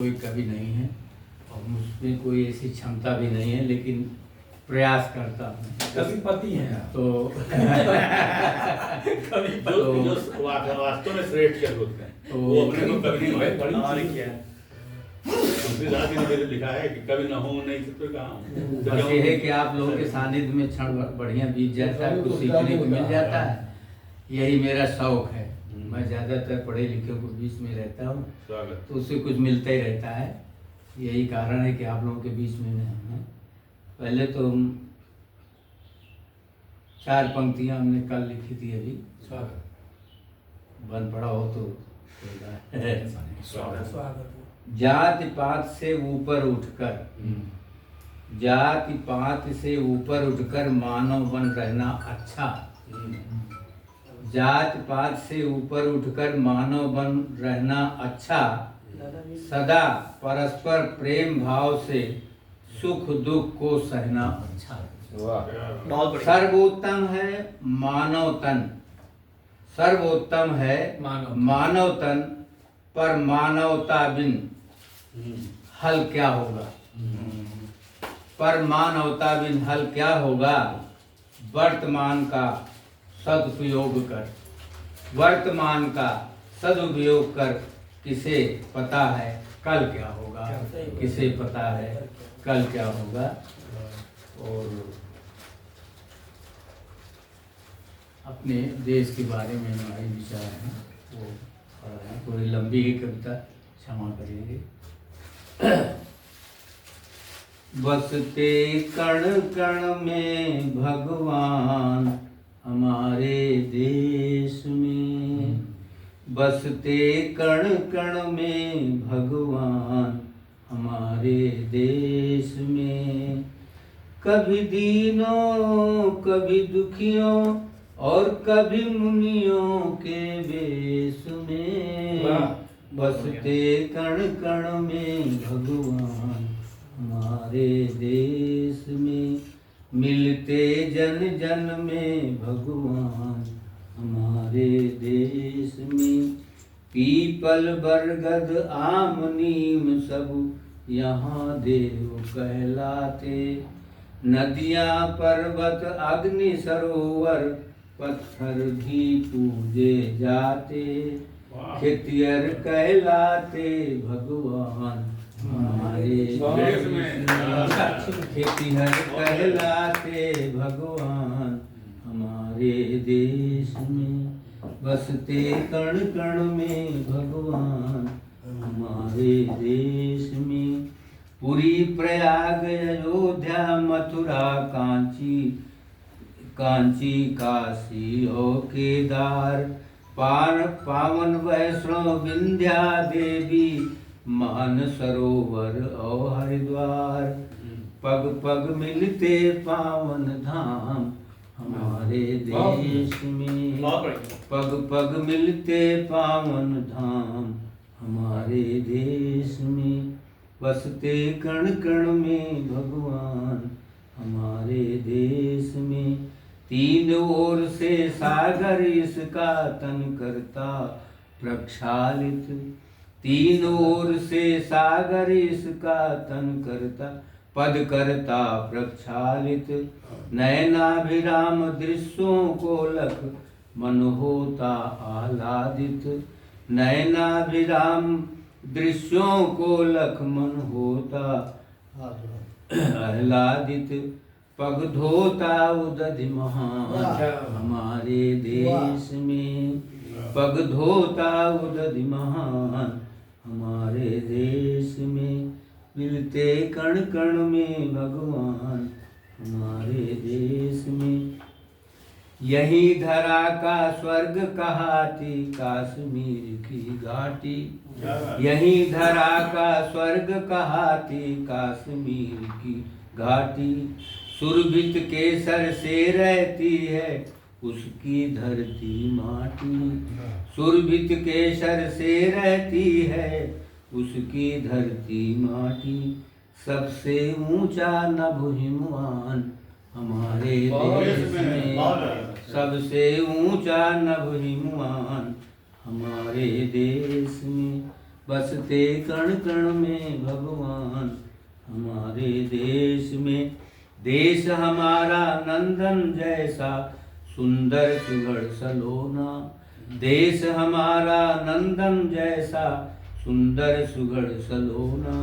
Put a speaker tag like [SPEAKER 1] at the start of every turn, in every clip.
[SPEAKER 1] कोई कवि नहीं है और मुझमें कोई ऐसी क्षमता भी नहीं है, लेकिन प्रयास करता हूँ।
[SPEAKER 2] कविपति हैं आप।
[SPEAKER 1] तो
[SPEAKER 3] जो वास्तव में श्रेष्ठ कवि होते हैं
[SPEAKER 1] तो
[SPEAKER 3] वो अपने को कवि नहीं
[SPEAKER 2] बड़ी
[SPEAKER 3] और
[SPEAKER 2] चीज़
[SPEAKER 3] क्या तुलसीदास जी ने लिखा है कि कवि न हो नहीं तो कहाँ।
[SPEAKER 1] बस ये है कि आप लोगों के सानिध्य में क्षण बढ़िया बीत जाता है, कुछ सीखने को मिल जाता है। यही मेरा शौक है। मैं ज़्यादातर पढ़े लिखे को बीच में रहता हूँ, तो उससे कुछ मिलता ही रहता है। यही कारण है कि आप लोगों के बीच में हमने पहले तो 4 पंक्तियाँ हमने कल लिखी थी, अभी बन पड़ा हो तो जाति पात से ऊपर उठकर, जाति पात से ऊपर उठकर मानव बन रहना अच्छा। जात पात से ऊपर उठकर मानव बन रहना अच्छा। सदा परस्पर प्रेम भाव से सुख दुख को सहना अच्छा। सर्वोत्तम है मानव तन, सर्वोत्तम है मानव तन, पर मानवता बिन हल क्या होगा। पर मानवता बिन हल क्या होगा। वर्तमान का सदुपयोग कर, वर्तमान का सदुपयोग कर, किसे पता है कल क्या होगा, किसे पता है कल क्या होगा। और अपने देश के बारे में हमारे विचार हैं, वो पढ़ रहे हैं। थोड़ी लंबी ही कविता, क्षमा करिएगा। बसते कण कण में भगवान हमारे देश में, बसते कण कण में भगवान हमारे देश में। कभी दीनों कभी दुखियों और कभी मुनियों के वेश में। बसते कण कण में भगवान हमारे देश में। मिलते जन जन में भगवान हमारे देश में। पीपल बरगद आम नीम सब यहाँ देव कहलाते। नदियाँ पर्वत अग्नि सरोवर पत्थर भी पूजे जाते। खेतियर कहलाते भगवान हमारे देश में। खेतिहर कहलाते भगवान हमारे देश में। बसते कण कण में भगवान हमारे देश में। पुरी प्रयाग अयोध्या मथुरा कांची, कांची काशी और केदार। पावन वैष्णव विंध्या देवी मान सरोवर और हरिद्वार। पग पग मिलते पावन धाम हमारे देश में। पग पग मिलते पावन धाम हमारे देश में। बसते कण कण में भगवान हमारे देश में। तीन ओर से सागर इसका तन करता प्रक्षालित। तीन ओर से सागर इसका तन करता पद करता प्रक्षालित। नयनाभिराम दृश्यों को लख मन होता आह्लादित। नयनाभिराम दृश्यों को लख मन होता आह्लादित। पग धोता उदधि महान हमारे देश में। पग धोता उदधि महान हमारे देश में। मिलते कण कण में भगवान हमारे देश में। यही धरा का स्वर्ग कहाती काश्मीर की घाटी। यही धरा का स्वर्ग कहाती काश्मीर की घाटी। सुरभित केसर से रहती है उसकी धरती माटी। सुरभित केसर से रहती है उसकी धरती माटी। सबसे ऊंचा नभ हिमवान हमारे देश में। सबसे ऊंचा नभ हिमवान हमारे देश में। बसते कण कण में भगवान हमारे देश में। देश हमारा नंदन जैसा सुंदर सुघड़ सलोना। देश हमारा नंदन जैसा सुंदर सुघड़ सलोना।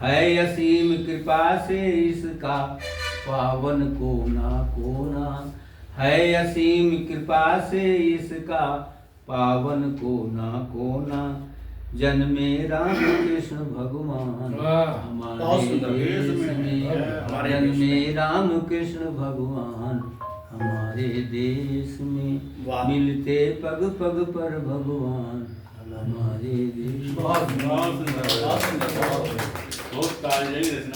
[SPEAKER 1] है असीम कृपा से इसका पावन कोना कोना। है असीम कृपा से इसका पावन कोना कोना। जन्मे राम कृष्ण भगवान हमारे देश में। जन्मे राम कृष्ण भगवान हमारे देश में। मिलते पग पग पर भगवान हमारे देश में।
[SPEAKER 3] बहुत ताजगी रचना।